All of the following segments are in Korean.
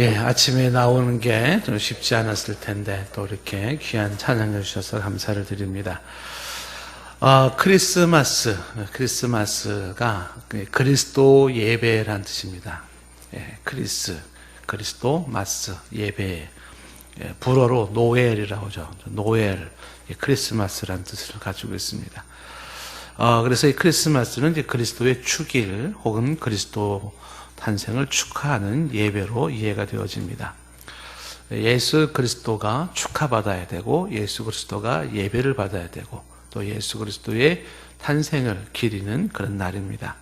아침에 나오는 게 좀 쉽지 않았을 텐데 또 이렇게 귀한 찬양해 주셔서 감사를 드립니다. 크리스마스가 그리스도 예배란 뜻입니다. 그리스도 마스 예배. 불어로 노엘이라고 하죠. 노엘, 크리스마스란 뜻을 가지고 있습니다. 그래서 이 크리스마스는 이제 그리스도의 축일 혹은 그리스도 탄생을 축하하는 예배로 이해가 되어집니다. 예수 그리스도가 축하받아야 되고 예수 그리스도가 예배를 받아야 되고 또 예수 그리스도의 탄생을 기리는 그런 날입니다.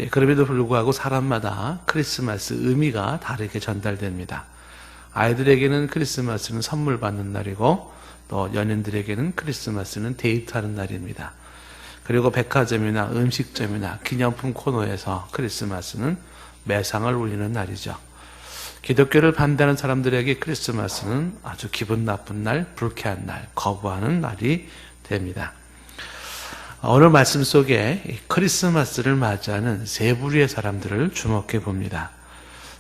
그럼에도 불구하고 사람마다 크리스마스 의미가 다르게 전달됩니다. 아이들에게는 크리스마스는 선물 받는 날이고 또 연인들에게는 크리스마스는 데이트하는 날입니다. 그리고 백화점이나 음식점이나 기념품 코너에서 크리스마스는 매상을 울리는 날이죠. 기독교를 반대하는 사람들에게 크리스마스는 아주 기분 나쁜 날, 불쾌한 날, 거부하는 날이 됩니다. 오늘 말씀 속에 크리스마스를 맞이하는 세 부류의 사람들을 주목해 봅니다.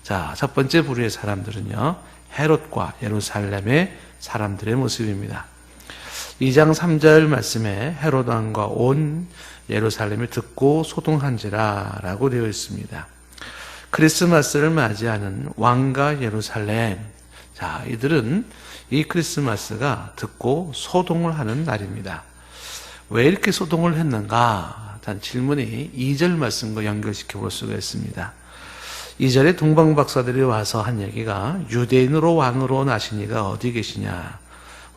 자, 첫 번째 부류의 사람들은요, 헤롯과 예루살렘의 사람들의 모습입니다. 2장 3절 말씀에 헤롯 왕과 온 예루살렘이 듣고 소동한지라 라고 되어 있습니다. 크리스마스를 맞이하는 왕과 예루살렘, 자, 이들은 이 크리스마스가 듣고 소동을 하는 날입니다. 왜 이렇게 소동을 했는가? 단 질문이 2절 말씀과 연결시켜 볼 수가 있습니다. 2절에 동방박사들이 와서 한 얘기가 유대인으로 왕으로 나신 이가 어디 계시냐?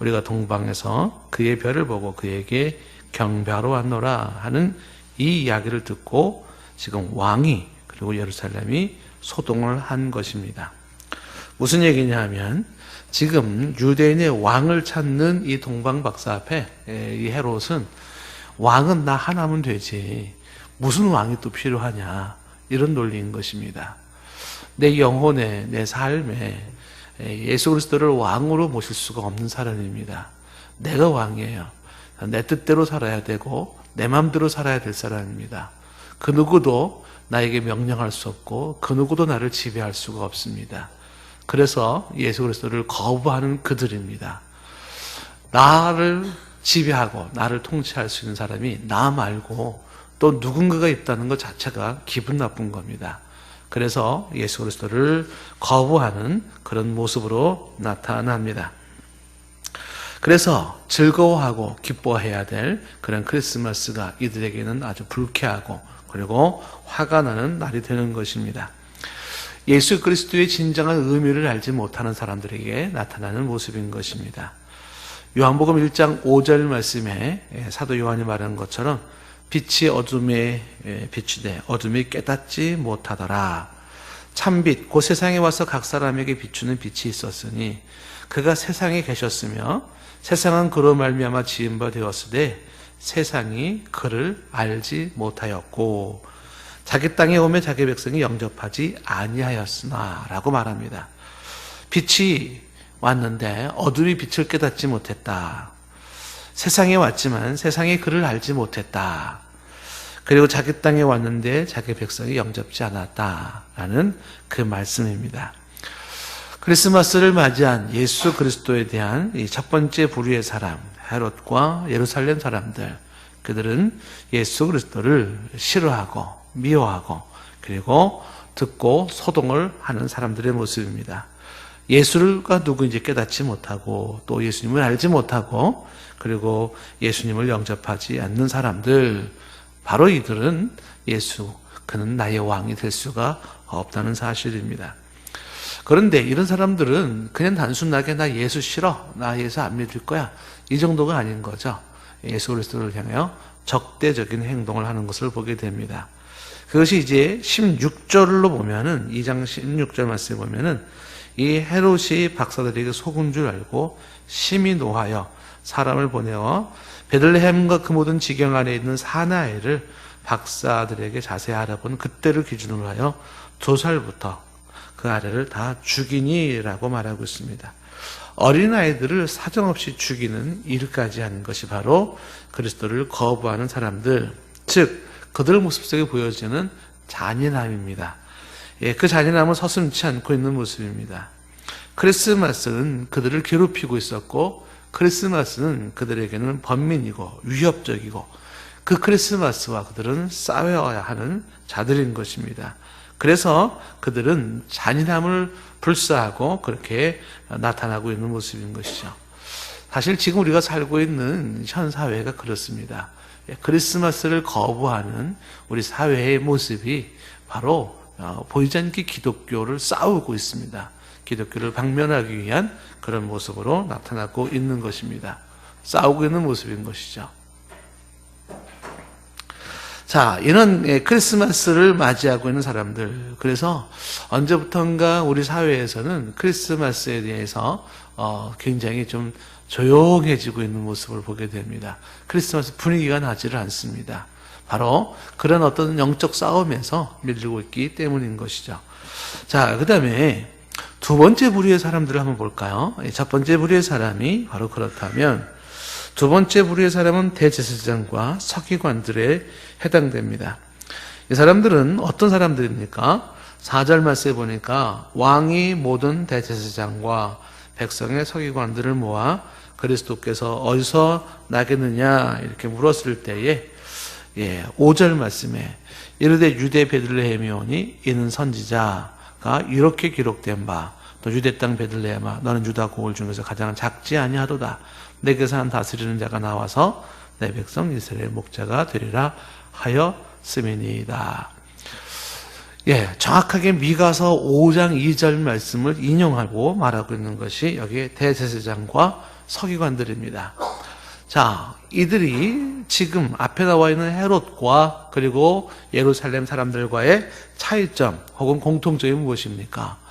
우리가 동방에서 그의 별을 보고 그에게 경배하러 왔노라 하는 이 이야기를 듣고 지금 왕이 그리고 예루살렘이 소동을 한 것입니다. 무슨 얘기냐 하면 지금 유대인의 왕을 찾는 이 동방박사 앞에 이 헤롯은 왕은 나 하나면 되지 무슨 왕이 또 필요하냐 이런 논리인 것입니다. 내 영혼에 내 삶에 예수 그리스도를 왕으로 모실 수가 없는 사람입니다. 내가 왕이에요. 내 뜻대로 살아야 되고 내 마음대로 살아야 될 사람입니다. 그 누구도 나에게 명령할 수 없고 그 누구도 나를 지배할 수가 없습니다. 그래서 예수 그리스도를 거부하는 그들입니다. 나를 지배하고 나를 통치할 수 있는 사람이 나 말고 또 누군가가 있다는 것 자체가 기분 나쁜 겁니다. 그래서 예수 그리스도를 거부하는 그런 모습으로 나타납니다. 그래서 즐거워하고 기뻐해야 될 그런 크리스마스가 이들에게는 아주 불쾌하고 그리고 화가 나는 날이 되는 것입니다. 예수 그리스도의 진정한 의미를 알지 못하는 사람들에게 나타나는 모습인 것입니다. 요한복음 1장 5절 말씀에 사도 요한이 말한 것처럼 빛이 어둠에 비추되 어둠이 깨닫지 못하더라. 참빛 곧 세상에 와서 각 사람에게 비추는 빛이 있었으니 그가 세상에 계셨으며 세상은 그로 말미암아 지은 바 되었으되 세상이 그를 알지 못하였고 자기 땅에 오며 자기 백성이 영접하지 아니하였으나 라고 말합니다. 빛이 왔는데 어둠이 빛을 깨닫지 못했다. 세상에 왔지만 세상이 그를 알지 못했다. 그리고 자기 땅에 왔는데 자기 백성이 영접지 않았다라는 그 말씀입니다. 크리스마스를 맞이한 예수 그리스도에 대한 이 첫 번째 부류의 사람, 헤롯과 예루살렘 사람들, 그들은 예수 그리스도를 싫어하고 미워하고 그리고 듣고 소동을 하는 사람들의 모습입니다. 예수가 누구인지 깨닫지 못하고 또 예수님을 알지 못하고 그리고 예수님을 영접하지 않는 사람들, 바로 이들은 그는 나의 왕이 될 수가 없다는 사실입니다. 그런데 이런 사람들은 그냥 단순하게 나 예수 싫어, 나 예수 안 믿을 거야, 이 정도가 아닌 거죠. 예수 그리스도를 향하여 적대적인 행동을 하는 것을 보게 됩니다. 그것이 이제 16절로 보면은 2장 16절 말씀에 보면은 이 헤롯이 박사들에게 속은 줄 알고 심히 노하여 사람을 보내어 베들레헴과 그 모든 지경 안에 있는 사나이를 박사들에게 자세히 알아본 그때를 기준으로 하여 2살부터 그 아래를 다 죽이니라고 말하고 있습니다. 어린아이들을 사정없이 죽이는 일까지 하는 것이 바로 그리스도를 거부하는 사람들, 즉 그들 모습 속에 보여지는 잔인함입니다. 그 잔인함을 서슴지 않고 있는 모습입니다. 크리스마스는 그들을 괴롭히고 있었고, 크리스마스는 그들에게는 번민이고 위협적이고, 그 크리스마스와 그들은 싸워야 하는 자들인 것입니다. 그래서 그들은 잔인함을 불사하고 그렇게 나타나고 있는 모습인 것이죠. 사실 지금 우리가 살고 있는 현 사회가 그렇습니다. 크리스마스를 거부하는 우리 사회의 모습이 바로 보이지 않게 기독교를 싸우고 있습니다. 기독교를 박멸하기 위한 그런 모습으로 나타나고 있는 것입니다. 싸우고 있는 모습인 것이죠. 자, 이런 크리스마스를 맞이하고 있는 사람들, 그래서 언제부턴가 우리 사회에서는 크리스마스에 대해서 굉장히 좀 조용해지고 있는 모습을 보게 됩니다. 크리스마스 분위기가 나지를 않습니다. 바로 그런 어떤 영적 싸움에서 밀리고 있기 때문인 것이죠. 자, 그 다음에 두 번째 부류의 사람들을 한번 볼까요? 첫 번째 부류의 사람이 바로 그렇다면, 두 번째 부류의 사람은 대제사장과 서기관들에 해당됩니다. 이 사람들은 어떤 사람들입니까? 4절 말씀에 보니까 왕이 모든 대제사장과 백성의 서기관들을 모아 그리스도께서 어디서 나겠느냐 이렇게 물었을 때에 5절 말씀에 이르되 유대 베들레헴이 오니 이는 선지자가 이렇게 기록된 바 또 유대 땅 베들레헴아 너는 유다 고을 중에서 가장 작지 아니하도다. 내게서 한 다스리는 자가 나와서 내 백성 이스라엘 목자가 되리라 하였음이니이다. 정확하게 미가서 5장 2절 말씀을 인용하고 말하고 있는 것이 여기에 대제사장과 서기관들입니다. 자, 이들이 지금 앞에 나와 있는 헤롯과 그리고 예루살렘 사람들과의 차이점 혹은 공통점이 무엇입니까?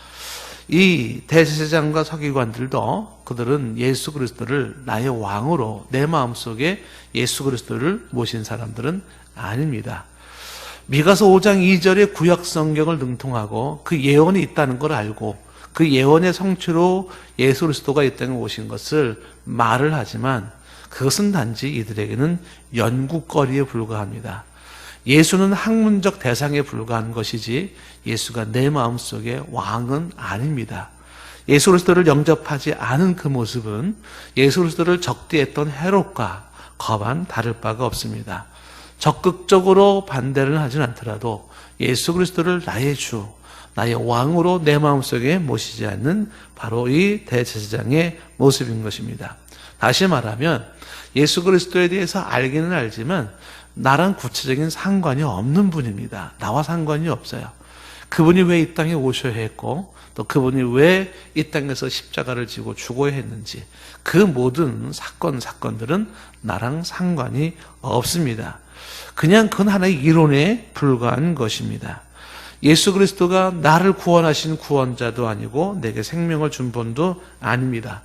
이 대제사장과 서기관들도 그들은 예수 그리스도를 나의 왕으로 내 마음속에 예수 그리스도를 모신 사람들은 아닙니다. 미가서 5장 2절의 구약 성경을 능통하고 그 예언이 있다는 걸 알고 그 예언의 성취로 예수 그리스도가 이 땅에 오신 것을 말을 하지만 그것은 단지 이들에게는 연구거리에 불과합니다. 예수는 학문적 대상에 불과한 것이지 예수가 내 마음속에 왕은 아닙니다. 예수 그리스도를 영접하지 않은 그 모습은 예수 그리스도를 적대했던 헤롯과 거반 다를 바가 없습니다. 적극적으로 반대를 하진 않더라도 예수 그리스도를 나의 주, 나의 왕으로 내 마음속에 모시지 않는 바로 이 대제사장의 모습인 것입니다. 다시 말하면 예수 그리스도에 대해서 알기는 알지만 나랑 구체적인 상관이 없는 분입니다. 나와 상관이 없어요. 그분이 왜 이 땅에 오셔야 했고 또 그분이 왜 이 땅에서 십자가를 지고 죽어야 했는지 그 모든 사건들은 나랑 상관이 없습니다. 그냥 그건 하나의 이론에 불과한 것입니다. 예수 그리스도가 나를 구원하신 구원자도 아니고 내게 생명을 준 분도 아닙니다.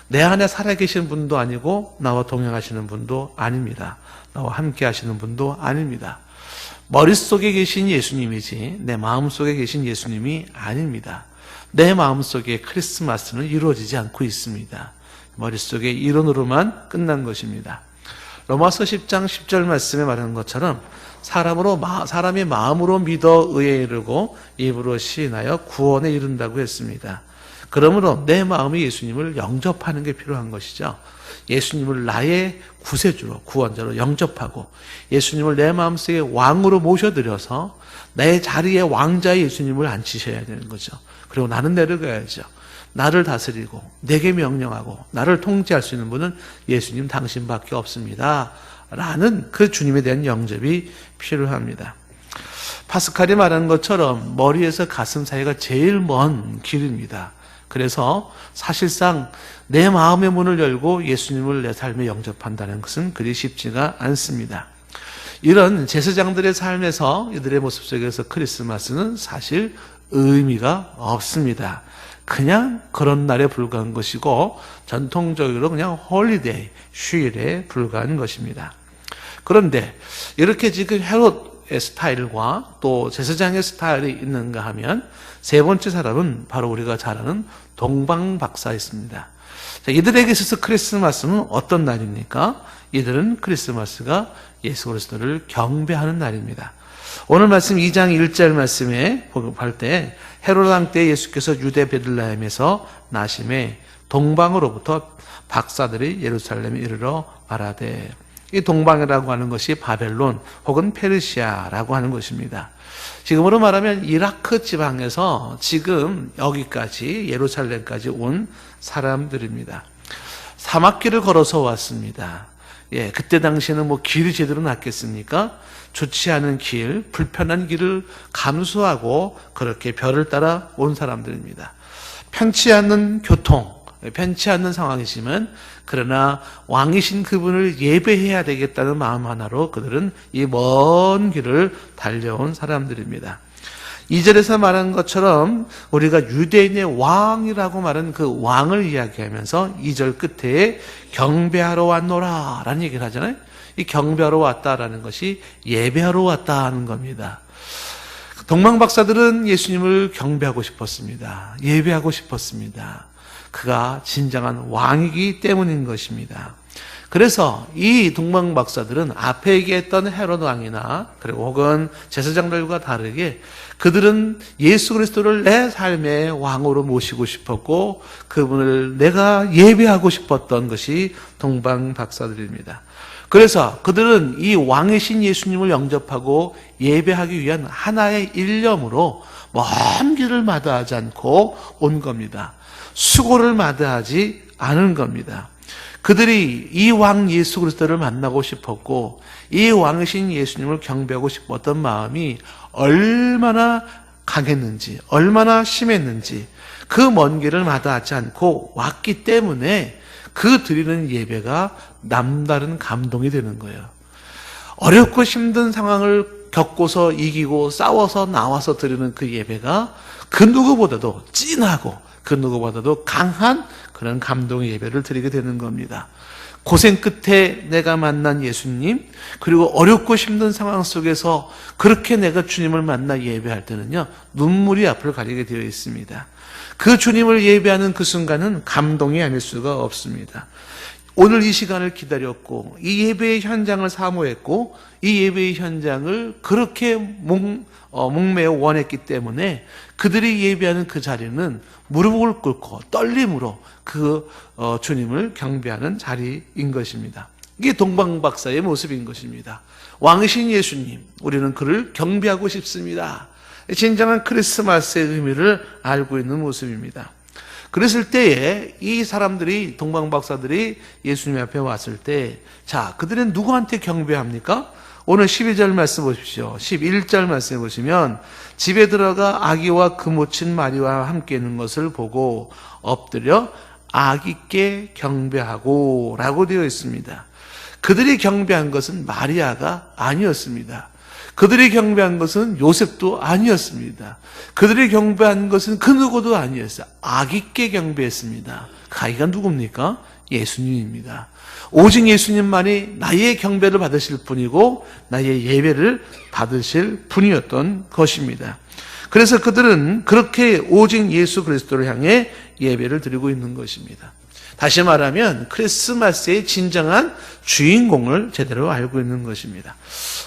내 안에 살아계신 분도 아니고 나와 동행하시는 분도 아닙니다. 나와 함께 하시는 분도 아닙니다. 머릿속에 계신 예수님이지 내 마음속에 계신 예수님이 아닙니다. 내 마음속에 크리스마스는 이루어지지 않고 있습니다. 머릿속의 이론으로만 끝난 것입니다. 로마서 10장 10절 말씀에 말하는 것처럼 사람이 마음으로 믿어 의에 이르고 입으로 시인하여 구원에 이른다고 했습니다. 그러므로 내 마음이 예수님을 영접하는 게 필요한 것이죠. 예수님을 나의 구세주로 구원자로 영접하고 예수님을 내 마음속에 왕으로 모셔드려서 내 자리에 왕자의 예수님을 앉히셔야 되는 거죠. 그리고 나는 내려가야죠. 나를 다스리고 내게 명령하고 나를 통치할 수 있는 분은 예수님 당신밖에 없습니다. 라는 그 주님에 대한 영접이 필요합니다. 파스칼이 말한 것처럼 머리에서 가슴 사이가 제일 먼 길입니다. 그래서 사실상 내 마음의 문을 열고 예수님을 내 삶에 영접한다는 것은 그리 쉽지가 않습니다. 이런 제사장들의 삶에서 이들의 모습 속에서 크리스마스는 사실 의미가 없습니다. 그냥 그런 날에 불과한 것이고 전통적으로 그냥 홀리데이, 휴일에 불과한 것입니다. 그런데 이렇게 지금 헤롯의 스타일과 또 제사장의 스타일이 있는가 하면 세 번째 사람은 바로 우리가 잘 아는 동방박사였습니다. 자, 이들에게 있어서 크리스마스는 어떤 날입니까? 이들은 크리스마스가 예수 그리스도를 경배하는 날입니다. 오늘 말씀 2장 1절 말씀에 복음할 때 헤롯 왕 때 예수께서 유대 베들레헴에서 나심에 동방으로부터 박사들이 예루살렘에 이르러 말하되, 이 동방이라고 하는 것이 바벨론 혹은 페르시아라고 하는 것입니다. 지금으로 말하면 이라크 지방에서 지금 여기까지 예루살렘까지 온 사람들입니다. 사막길을 걸어서 왔습니다. 그때 당시에는 길이 제대로 났겠습니까? 좋지 않은 길, 불편한 길을 감수하고 그렇게 별을 따라 온 사람들입니다. 편치 않는 교통, 편치 않는 상황이지만 그러나 왕이신 그분을 예배해야 되겠다는 마음 하나로 그들은 이 먼 길을 달려온 사람들입니다. 2절에서 말한 것처럼 우리가 유대인의 왕이라고 말한 그 왕을 이야기하면서 2절 끝에 경배하러 왔노라 라는 얘기를 하잖아요. 이 경배하러 왔다라는 것이 예배하러 왔다 하는 겁니다. 동방 박사들은 예수님을 경배하고 싶었습니다. 예배하고 싶었습니다. 그가 진정한 왕이기 때문인 것입니다. 그래서 이 동방 박사들은 앞에 얘기했던 헤롯 왕이나 그리고 혹은 제사장들과 다르게 그들은 예수 그리스도를 내 삶의 왕으로 모시고 싶었고 그분을 내가 예배하고 싶었던 것이 동방 박사들입니다. 그래서 그들은 이 왕이신 예수님을 영접하고 예배하기 위한 하나의 일념으로 먼 길을 마다하지 않고 온 겁니다. 수고를 마다하지 않은 겁니다. 그들이 이 왕 예수 그리스도를 만나고 싶었고 이 왕이신 예수님을 경배하고 싶었던 마음이 얼마나 강했는지, 얼마나 심했는지 그 먼 길을 마다하지 않고 왔기 때문에 그 드리는 예배가 남다른 감동이 되는 거예요. 어렵고 힘든 상황을 겪고서 이기고 싸워서 나와서 드리는 그 예배가 그 누구보다도 진하고 그 누구보다도 강한 그런 감동의 예배를 드리게 되는 겁니다. 고생 끝에 내가 만난 예수님, 그리고 어렵고 힘든 상황 속에서 그렇게 내가 주님을 만나 예배할 때는요, 눈물이 앞을 가리게 되어 있습니다. 그 주님을 예배하는 그 순간은 감동이 아닐 수가 없습니다. 오늘 이 시간을 기다렸고 이 예배의 현장을 사모했고 이 예배의 현장을 그렇게 목매어 원했기 때문에 그들이 예배하는 그 자리는 무릎을 꿇고 떨림으로 그 주님을 경배하는 자리인 것입니다. 이게 동방박사의 모습인 것입니다. 왕이신 예수님, 우리는 그를 경배하고 싶습니다. 진정한 크리스마스의 의미를 알고 있는 모습입니다. 그랬을 때에 이 사람들이, 동방박사들이 예수님 앞에 왔을 때, 자, 그들은 누구한테 경배합니까? 오늘 12절 말씀 보십시오. 11절 말씀 보시면 집에 들어가 아기와 그 모친 마리와 함께 있는 것을 보고 엎드려 아기께 경배하고 라고 되어 있습니다. 그들이 경배한 것은 마리아가 아니었습니다. 그들이 경배한 것은 요셉도 아니었습니다. 그들이 경배한 것은 그 누구도 아니었어요. 아기께 경배했습니다. 그 아기가 누굽니까? 예수님입니다. 오직 예수님만이 나의 경배를 받으실 분이고 나의 예배를 받으실 분이었던 것입니다. 그래서 그들은 그렇게 오직 예수 그리스도를 향해 예배를 드리고 있는 것입니다. 다시 말하면 크리스마스의 진정한 주인공을 제대로 알고 있는 것입니다.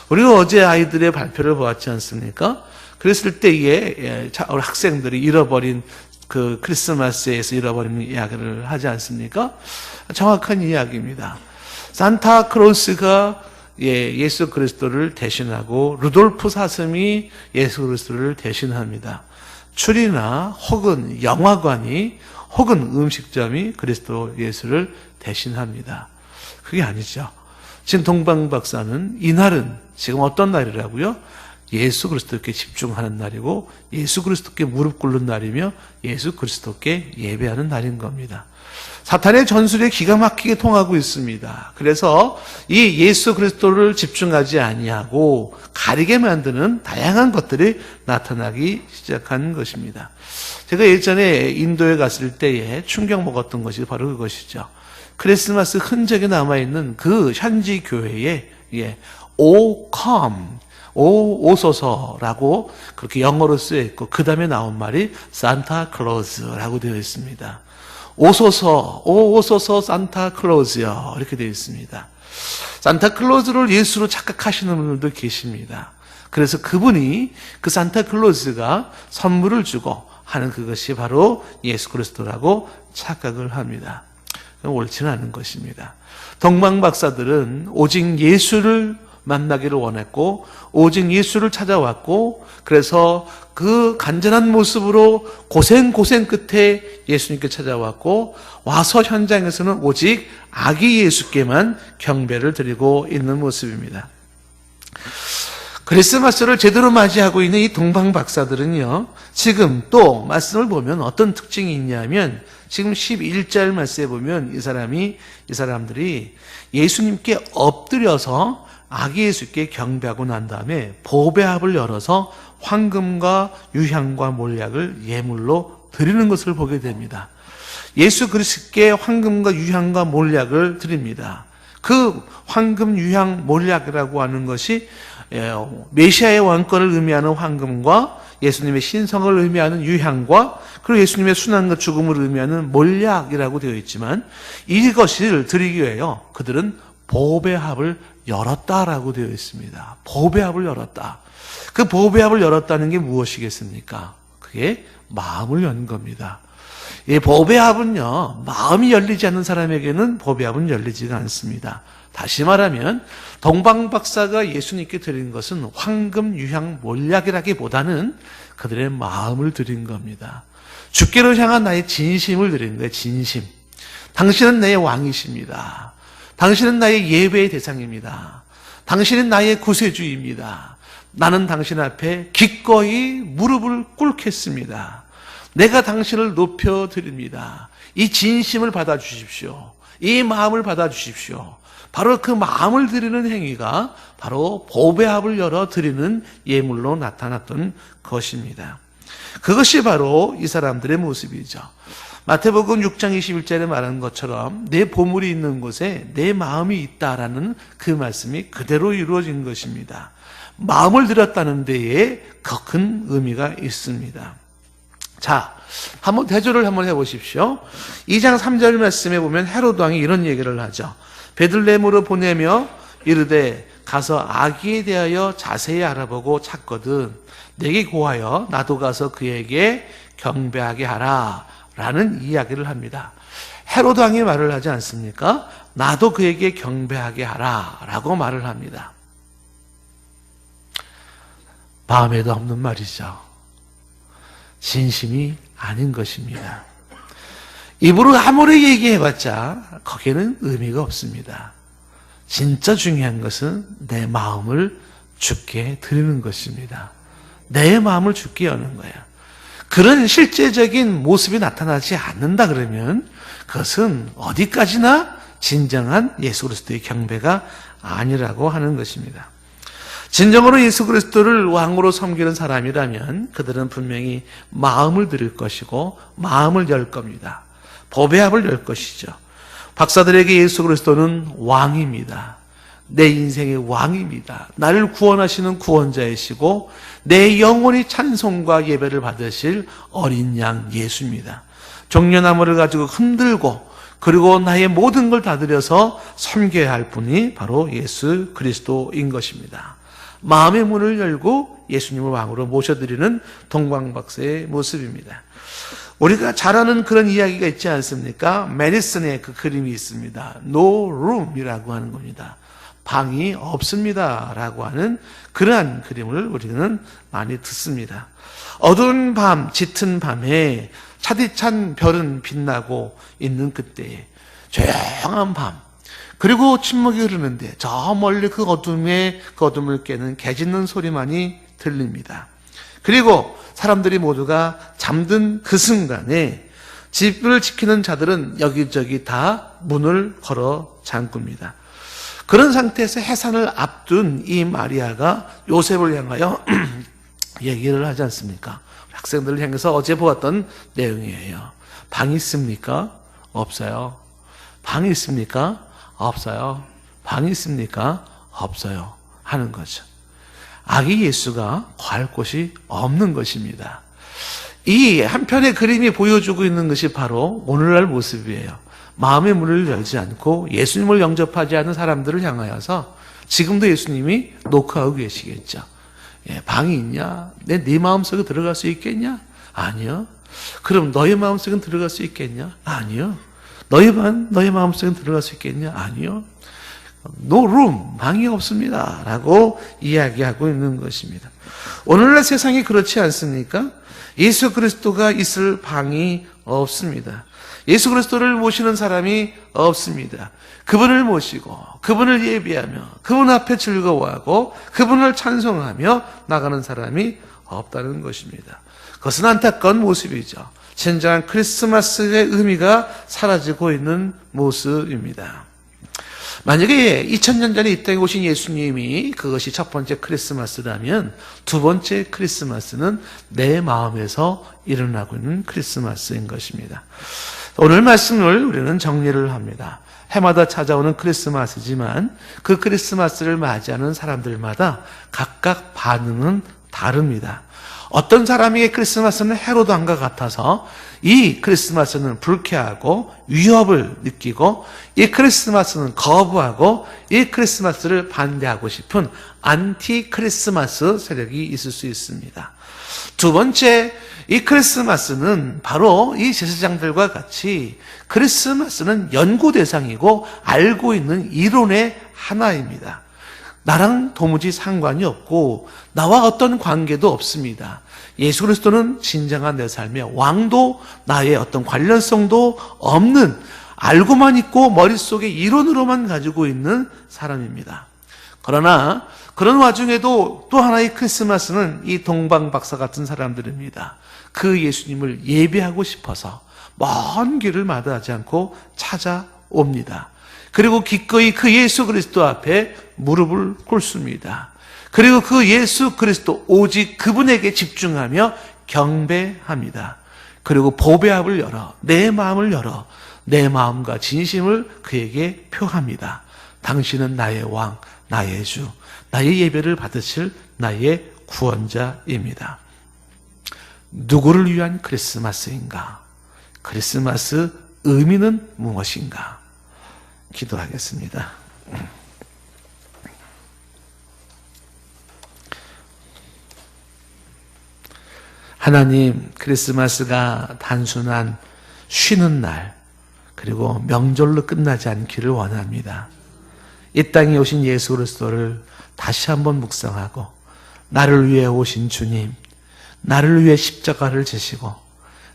우리가 어제 아이들의 발표를 보았지 않습니까? 그랬을 때에 학생들이 잃어버린 그 크리스마스에서 잃어버린 이야기를 하지 않습니까? 정확한 이야기입니다. 산타크로스가 예수 그리스도를 대신하고 루돌프 사슴이 예수 그리스도를 대신합니다. 추리나 혹은 영화관이 혹은 음식점이 그리스도 예수를 대신합니다. 그게 아니죠. 지금 동방박사는 이날은 지금 어떤 날이라고요? 예수 그리스도께 집중하는 날이고 예수 그리스도께 무릎 꿇는 날이며 예수 그리스도께 예배하는 날인 겁니다. 사탄의 전술에 기가 막히게 통하고 있습니다. 그래서 이 예수 그리스도를 집중하지 아니하고 가리게 만드는 다양한 것들이 나타나기 시작한 것입니다. 제가 예전에 인도에 갔을 때에 충격 먹었던 것이 바로 그것이죠. 크리스마스 흔적이 남아있는 그 현지 교회에 O come, 오소서라고 그렇게 영어로 쓰여 있고 그 다음에 나온 말이 산타클로즈라고 되어 있습니다. 오소서 산타클로즈요 이렇게 되어 있습니다. 산타클로즈를 예수로 착각하시는 분들도 계십니다. 그래서 그분이 그 산타클로스가 선물을 주고 하는 그것이 바로 예수 그리스도라고 착각을 합니다. 옳지는 않은 것입니다. 동방박사들은 오직 예수를 만나기를 원했고 오직 예수를 찾아왔고 그래서 그 간절한 모습으로 고생 끝에 예수님께 찾아왔고 와서 현장에서는 오직 아기 예수께만 경배를 드리고 있는 모습입니다. 크리스마스를 제대로 맞이하고 있는 이 동방박사들은요, 지금 또 말씀을 보면 어떤 특징이 있냐면 지금 11절 말씀에 보면 이 사람들이 예수님께 엎드려서 아기 예수께 경배하고 난 다음에 보배합을 열어서 황금과 유향과 몰약을 예물로 드리는 것을 보게 됩니다. 예수 그리스도께 황금과 유향과 몰약을 드립니다. 그 황금, 유향, 몰약이라고 하는 것이 메시아의 왕권을 의미하는 황금과 예수님의 신성을 의미하는 유향과 그리고 예수님의 순환과 죽음을 의미하는 몰약이라고 되어 있지만 이것을 드리기 위해요. 그들은 보배합을 열었다라고 되어 있습니다. 보배합을 열었다. 그 보배합을 열었다는 게 무엇이겠습니까? 그게 마음을 연 겁니다. 이 보배합은요, 마음이 열리지 않는 사람에게는 보배합은 열리지가 않습니다. 다시 말하면 동방박사가 예수님께 드린 것은 황금, 유향, 몰약이라기보다는 그들의 마음을 드린 겁니다. 주께로 향한 나의 진심을 드린 거예요. 진심. 당신은 내 왕이십니다. 당신은 나의 예배의 대상입니다. 당신은 나의 구세주입니다. 나는 당신 앞에 기꺼이 무릎을 꿇겠습니다. 내가 당신을 높여드립니다. 이 진심을 받아주십시오. 이 마음을 받아주십시오. 바로 그 마음을 드리는 행위가 바로 보배합을 열어 드리는 예물로 나타났던 것입니다. 그것이 바로 이 사람들의 모습이죠. 마태복음 6장 21절에 말한 것처럼 내 보물이 있는 곳에 내 마음이 있다라는 그 말씀이 그대로 이루어진 것입니다. 마음을 들였다는 데에 더 큰 의미가 있습니다. 자, 한번 대조를 한번 해보십시오. 2장 3절 말씀에 보면 헤로드 왕이 이런 얘기를 하죠. 베들레헴으로 보내며 이르되 가서 아기에 대하여 자세히 알아보고 찾거든 내게 고하여 나도 가서 그에게 경배하게 하라 라는 이야기를 합니다. 헤로드 왕이 말을 하지 않습니까? 나도 그에게 경배하게 하라 라고 말을 합니다. 마음에도 없는 말이죠. 진심이 아닌 것입니다. 입으로 아무리 얘기해봤자 거기에는 의미가 없습니다. 진짜 중요한 것은 내 마음을 주께 드리는 것입니다. 내 마음을 주께 여는 거예요. 그런 실제적인 모습이 나타나지 않는다 그러면 그것은 어디까지나 진정한 예수 그리스도의 경배가 아니라고 하는 것입니다. 진정으로 예수 그리스도를 왕으로 섬기는 사람이라면 그들은 분명히 마음을 드릴 것이고 마음을 열 겁니다. 보배합을 열 것이죠. 박사들에게 예수 그리스도는 왕입니다. 내 인생의 왕입니다. 나를 구원하시는 구원자이시고 내 영혼이 찬송과 예배를 받으실 어린 양 예수입니다. 종려나무를 가지고 흔들고 그리고 나의 모든 걸 다 들여서 섬겨야 할 분이 바로 예수 그리스도인 것입니다. 마음의 문을 열고 예수님을 왕으로 모셔드리는 동방박사의 모습입니다. 우리가 잘 아는 그런 이야기가 있지 않습니까? 메디슨의 그 그림이 있습니다. No room이라고 하는 겁니다. 방이 없습니다 라고 하는 그러한 그림을 우리는 많이 듣습니다. 어두운 밤, 짙은 밤에 차디찬 별은 빛나고 있는 그때에 조용한 밤 그리고 침묵이 흐르는데 저 멀리 그 어둠을 깨는 개 짖는 소리만이 들립니다. 그리고 사람들이 모두가 잠든 그 순간에 집을 지키는 자들은 여기저기 다 문을 걸어 잠굽니다. 그런 상태에서 해산을 앞둔 이 마리아가 요셉을 향하여 얘기를 하지 않습니까? 학생들을 향해서 어제 보았던 내용이에요. 방이 있습니까? 없어요. 방이 있습니까? 없어요. 방이 있습니까? 없어요. 하는 거죠. 아기 예수가 거할 곳이 없는 것입니다. 이 한편의 그림이 보여주고 있는 것이 바로 오늘날 모습이에요. 마음의 문을 열지 않고 예수님을 영접하지 않은 사람들을 향하여서 지금도 예수님이 노크하고 계시겠죠. 방이 있냐? 네 마음속에 들어갈 수 있겠냐? 아니요. 그럼 너의 마음속에 들어갈 수 있겠냐? 아니요. 너의 마음속에 들어갈 수 있겠냐? 아니요. No room, 방이 없습니다. 라고 이야기하고 있는 것입니다. 오늘날 세상이 그렇지 않습니까? 예수 그리스도가 있을 방이 없습니다. 예수 그리스도를 모시는 사람이 없습니다. 그분을 모시고 그분을 예배하며 그분 앞에 즐거워하고 그분을 찬송하며 나가는 사람이 없다는 것입니다. 그것은 안타까운 모습이죠. 진정한 크리스마스의 의미가 사라지고 있는 모습입니다. 만약에 2000년 전에 이 땅에 오신 예수님이 그것이 첫 번째 크리스마스라면 두 번째 크리스마스는 내 마음에서 일어나고 있는 크리스마스인 것입니다. 오늘 말씀을 우리는 정리를 합니다. 해마다 찾아오는 크리스마스지만 그 크리스마스를 맞이하는 사람들마다 각각 반응은 다릅니다. 어떤 사람에게 크리스마스는 해로당과 같아서 이 크리스마스는 불쾌하고 위협을 느끼고 이 크리스마스는 거부하고 이 크리스마스를 반대하고 싶은 안티 크리스마스 세력이 있을 수 있습니다. 두 번째, 이 크리스마스는 바로 이 제사장들과 같이 크리스마스는 연구 대상이고 알고 있는 이론의 하나입니다. 나랑 도무지 상관이 없고 나와 어떤 관계도 없습니다. 예수 그리스도는 진정한 내 삶의 왕도 나의 어떤 관련성도 없는 알고만 있고 머릿속에 이론으로만 가지고 있는 사람입니다. 그러나 그런 와중에도 또 하나의 크리스마스는 이 동방박사 같은 사람들입니다. 그 예수님을 예배하고 싶어서 먼 길을 마다하지 않고 찾아옵니다. 그리고 기꺼이 그 예수 그리스도 앞에 무릎을 꿇습니다. 그리고 그 예수 그리스도 오직 그분에게 집중하며 경배합니다. 그리고 보배합을 열어 내 마음을 열어 내 마음과 진심을 그에게 표합니다. 당신은 나의 왕, 나의 주, 나의 예배를 받으실 나의 구원자입니다. 누구를 위한 크리스마스인가? 크리스마스 의미는 무엇인가? 기도하겠습니다. 하나님, 크리스마스가 단순한 쉬는 날 그리고 명절로 끝나지 않기를 원합니다. 이 땅에 오신 예수 그리스도를 다시 한번 묵상하고 나를 위해 오신 주님, 나를 위해 십자가를 지시고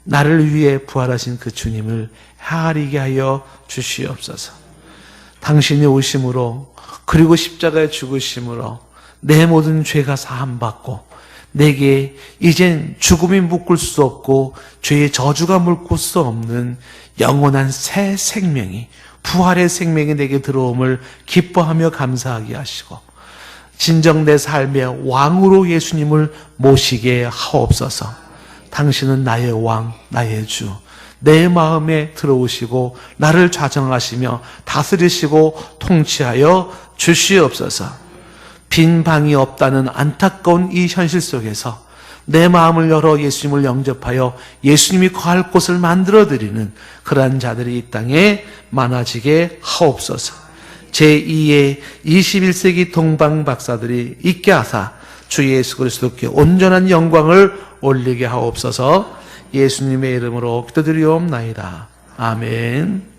나를 위해 부활하신 그 주님을 헤아리게 하여 주시옵소서. 당신이 오심으로 그리고 십자가에 죽으심으로 내 모든 죄가 사함받고 내게 이젠 죽음이 묶을 수 없고 죄의 저주가 묶을 수 없는 영원한 새 생명이 부활의 생명이 내게 들어옴을 기뻐하며 감사하게 하시고 진정 내 삶의 왕으로 예수님을 모시게 하옵소서. 당신은 나의 왕, 나의 주, 내 마음에 들어오시고 나를 좌정하시며 다스리시고 통치하여 주시옵소서. 빈 방이 없다는 안타까운 이 현실 속에서 내 마음을 열어 예수님을 영접하여 예수님이 거할 곳을 만들어드리는 그러한 자들이 이 땅에 많아지게 하옵소서. 제2의 21세기 동방 박사들이 있게 하사 주 예수 그리스도께 온전한 영광을 올리게 하옵소서. 예수님의 이름으로 기도드리옵나이다. 아멘.